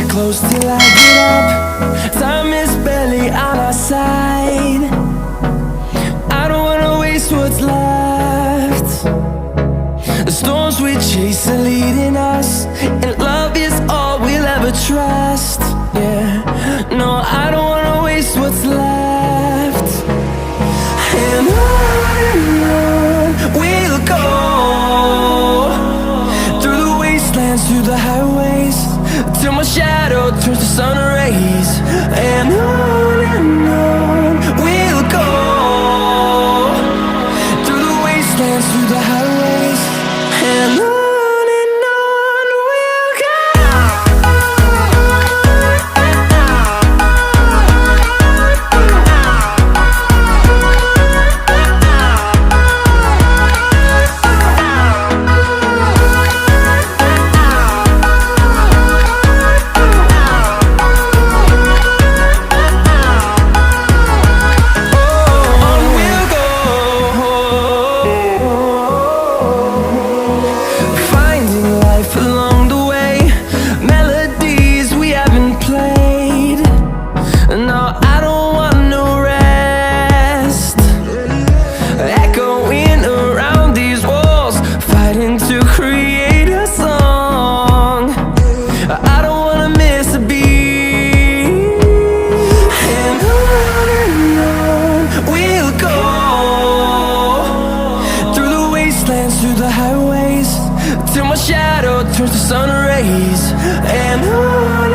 Close till I get up. Time is barely on our side. I don't wanna waste what's left. The storms we chase are leading us, and love is all we'll ever trust. Yeah, no, I don't wanna waste what's left. And on we'll go, through the wastelands, through the highways, till my shadow turns to sun rays. And on we'll go, through the wastelands, through the highways, and on we'll go. To create a song, I don't wanna miss a beat. And on we'll go, through the wastelands, through the highways, till my shadow turns to sun rays. And on